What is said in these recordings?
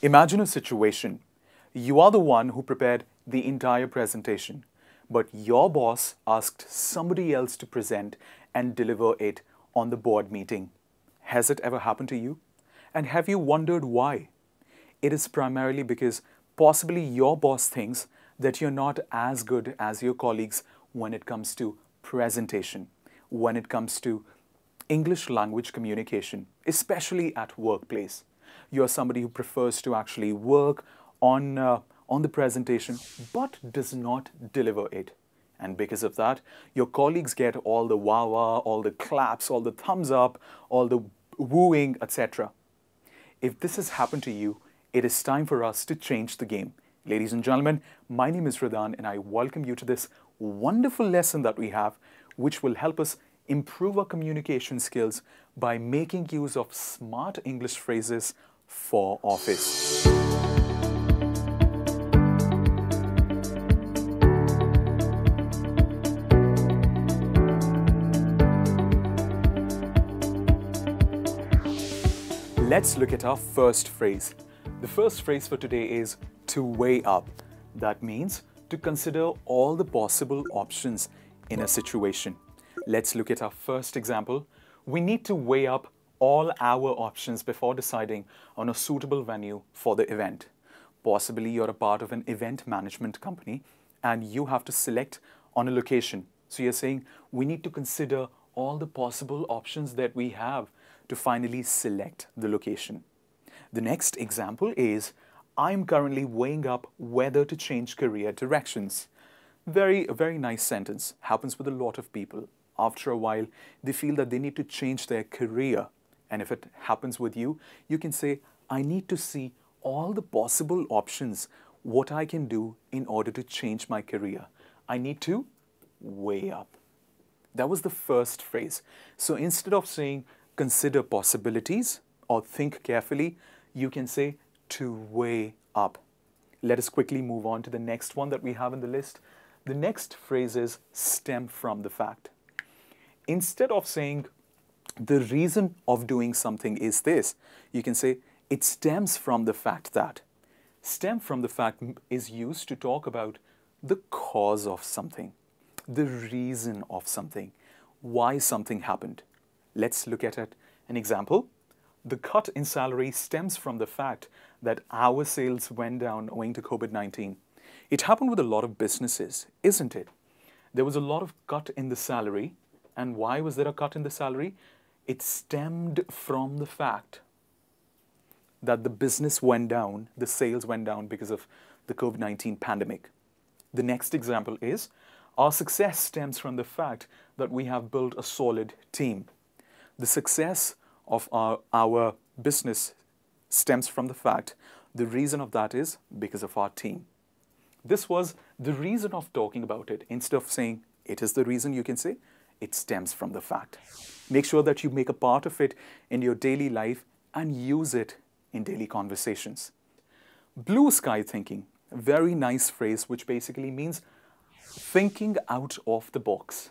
Imagine a situation. You are the one who prepared the entire presentation, but your boss asked somebody else to present and deliver it on the board meeting. Has it ever happened to you? And have you wondered why? It is primarily because possibly your boss thinks that you're not as good as your colleagues when it comes to presentation, when it comes to English language communication, especially at workplace. You're somebody who prefers to actually work on the presentation but does not deliver it. And because of that, your colleagues get all the wah-wah, all the claps, all the thumbs up, all the wooing, etc. If this has happened to you, it is time for us to change the game. Ladies and gentlemen, my name is Hridhaan and I welcome you to this wonderful lesson that we have, which will help us improve our communication skills by making use of smart English phrases for office. Let's look at our first phrase. The first phrase for today is to weigh up. That means to consider all the possible options in a situation. Let's look at our first example. We need to weigh up all our options before deciding on a suitable venue for the event. Possibly you're a part of an event management company and you have to select on a location. So you're saying we need to consider all the possible options that we have to finally select the location. The next example is, I'm currently weighing up whether to change career directions. Very nice sentence. Happens with a lot of people. After a while, they feel that they need to change their career. And if it happens with you, you can say, I need to see all the possible options, what I can do in order to change my career. I need to weigh up. That was the first phrase. So instead of saying, consider possibilities or think carefully, you can say to weigh up. Let us quickly move on to the next one that we have in the list. The next phrase is stem from the fact. Instead of saying the reason of doing something is this, you can say it stems from the fact that. Stem from the fact is used to talk about the cause of something, the reason of something, why something happened. Let's look at it. An example. The cut in salary stems from the fact that our sales went down owing to COVID-19. It happened with a lot of businesses, isn't it? There was a lot of cut in the salary. And why was there a cut in the salary? It stemmed from the fact that the business went down, the sales went down because of the COVID-19 pandemic. The next example is, our success stems from the fact that we have built a solid team. The success of our business stems from the fact, the reason of that is because of our team. This was the reason of talking about it. Instead of saying it is the reason, you can say it stems from the fact. Make sure that you make a part of it in your daily life and use it in daily conversations. Blue sky thinking, a very nice phrase which basically means thinking out of the box.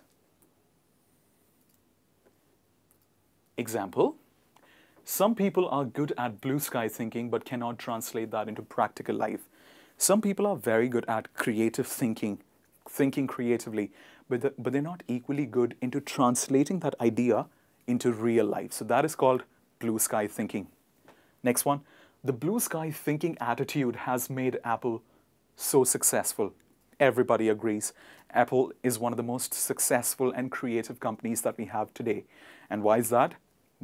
Example, some people are good at blue sky thinking but cannot translate that into practical life. Some people are very good at creative thinking creatively, but they're not equally good into translating that idea into real life. So that is called blue sky thinking. Next one, the blue sky thinking attitude has made Apple so successful. Everybody agrees. Apple is one of the most successful and creative companies that we have today. And why is that?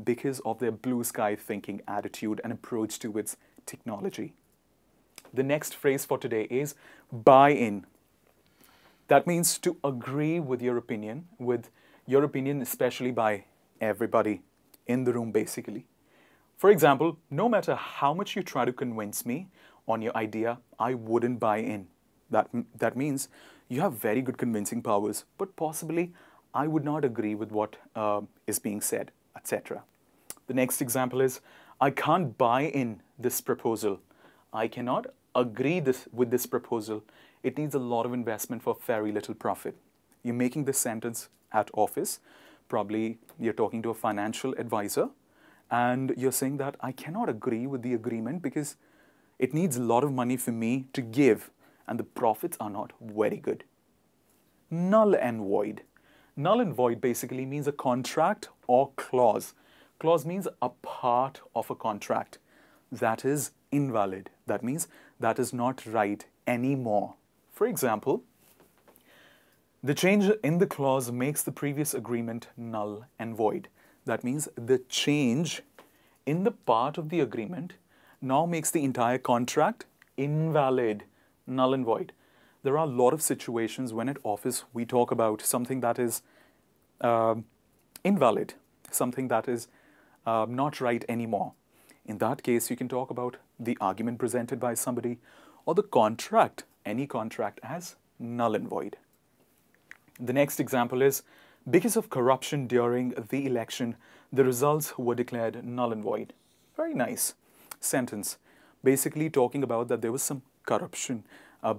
Because of their blue sky thinking attitude and approach towards technology. The next phrase for today is buy in. That means to agree with your opinion especially by everybody in the room basically. For example, no matter how much you try to convince me on your idea, I wouldn't buy in. That means you have very good convincing powers, but possibly I would not agree with what is being said, etc. The next example is, I can't buy in this proposal. I cannot agree with this proposal. It needs a lot of investment for very little profit. You're making this sentence at office. Probably you're talking to a financial advisor and you're saying that I cannot agree with the agreement because It needs a lot of money for me to give, and the profits are not very good. Null and void. Null and void basically means a contract or clause. Clause means a part of a contract that is invalid. That means that is not right anymore. For example, the change in the clause makes the previous agreement null and void. That means the change in the part of the agreement now makes the entire contract invalid, null and void. There are a lot of situations when at office we talk about something that is invalid, something that is not right anymore. In that case, you can talk about the argument presented by somebody or the contract, any contract, as null and void. The next example is, because of corruption during the election, the results were declared null and void. Very nice sentence. Basically talking about that there was some corruption,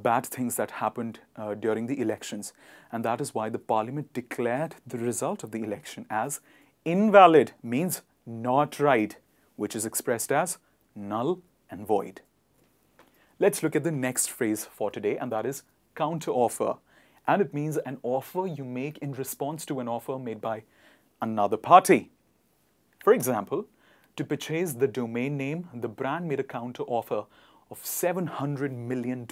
bad things that happened during the elections. And that is why the parliament declared the result of the election as invalid, means not right, which is expressed as null and void. Let's look at the next phrase for today, and that is counteroffer. And it means an offer you make in response to an offer made by another party. For example, to purchase the domain name, the brand made a counteroffer of $700 million.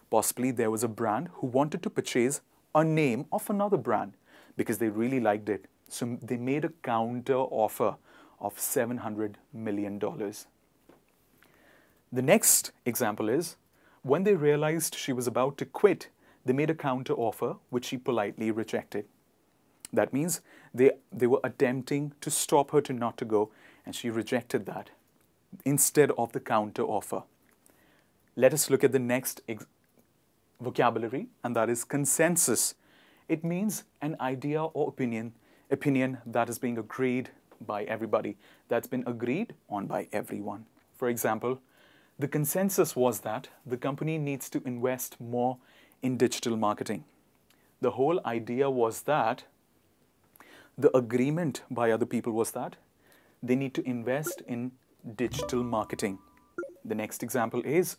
Possibly there was a brand who wanted to purchase a name of another brand because they really liked it. So they made a counteroffer of $700 million. The next example is, when they realized she was about to quit, they made a counteroffer which she politely rejected. That means they were attempting to stop her to not to go, and she rejected that instead of the counteroffer. Let us look at the next vocabulary, and that is consensus. It means an idea or opinion that is being agreed by everybody, that's been agreed on by everyone. For example, the consensus was that the company needs to invest more in digital marketing. The whole idea was that the agreement by other people was that they need to invest in digital marketing. The next example is,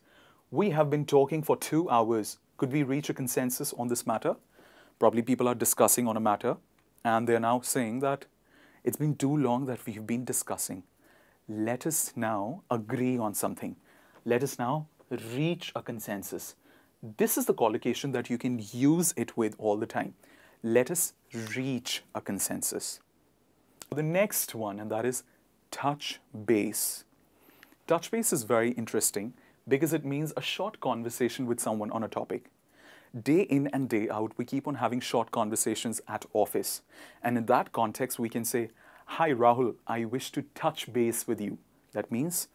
we have been talking for 2 hours. Could we reach a consensus on this matter? Probably people are discussing on a matter and they're now saying that it's been too long that we've been discussing. Let us now agree on something. Let us now reach a consensus. This is the collocation that you can use it with all the time. Let us reach a consensus. The next one, and that is touch base. Touch base is very interesting because it means a short conversation with someone on a topic. Day in and day out, we keep on having short conversations at office. And in that context, we can say, "Hi Rahul, I wish to touch base with you." That means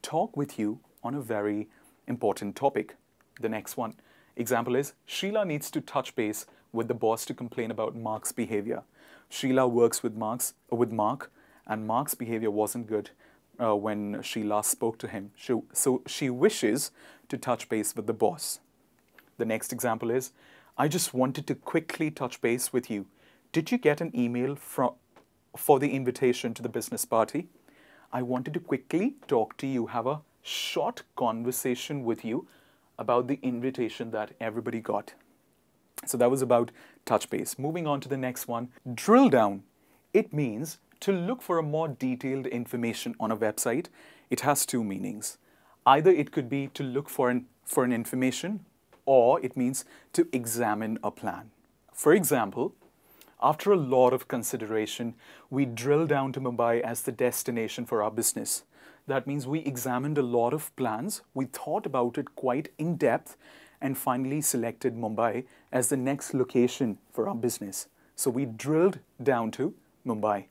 talk with you on a very important topic. The next one example is, Sheila needs to touch base with the boss to complain about Mark's behavior. Sheila works with Mark, and Mark's behavior wasn't good when she last spoke to him. So she wishes to touch base with the boss. The next example is, I just wanted to quickly touch base with you. Did you get an email for the invitation to the business party? I wanted to quickly talk to you, have a short conversation with you about the invitation that everybody got. So that was about touch base. Moving on to the next one, drill down. It means to look for a more detailed information on a website. It has 2 meanings. Either it could be to look for an information, or it means to examine a plan. For example, after a lot of consideration, we drilled down to Mumbai as the destination for our business. That means we examined a lot of plans, we thought about it quite in depth, and finally selected Mumbai as the next location for our business. So we drilled down to Mumbai.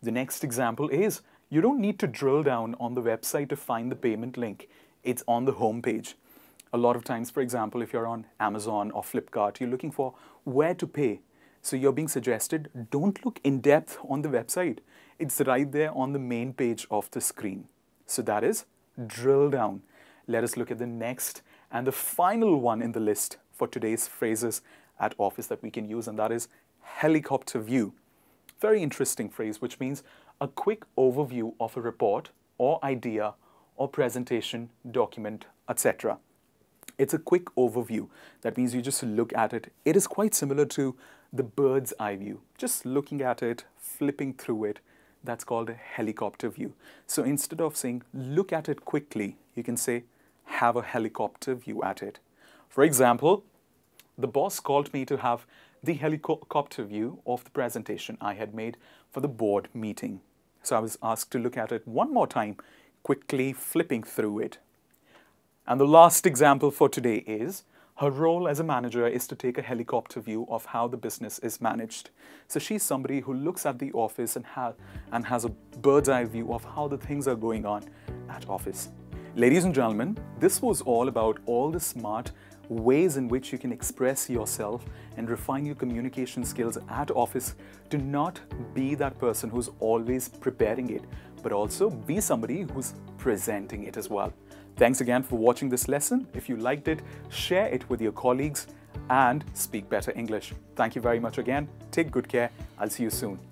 The next example is, you don't need to drill down on the website to find the payment link. It's on the home page. A lot of times, for example, if you're on Amazon or Flipkart, you're looking for where to pay. So you're being suggested, don't look in depth on the website. It's right there on the main page of the screen. So that is drill down. Let us look at the next and the final one in the list for today's phrases at office that we can use, and that is helicopter view. Very interesting phrase, which means a quick overview of a report or idea or presentation, document, etc. It's a quick overview. That means you just look at it. It is quite similar to the bird's eye view. Just looking at it, flipping through it, that's called a helicopter view. So instead of saying look at it quickly, you can say have a helicopter view at it. For example, the boss called me to have the helicopter view of the presentation I had made for the board meeting. So I was asked to look at it one more time, quickly flipping through it. And the last example for today is her role as a manager is to take a helicopter view of how the business is managed. So she's somebody who looks at the office and has a bird's eye view of how the things are going on at office. Ladies and gentlemen, this was all about all the smart ways in which you can express yourself and refine your communication skills at office to not be that person who's always preparing it, but also be somebody who's presenting it as well. Thanks again for watching this lesson. If you liked it, share it with your colleagues and speak better English. Thank you very much again. Take good care. I'll see you soon.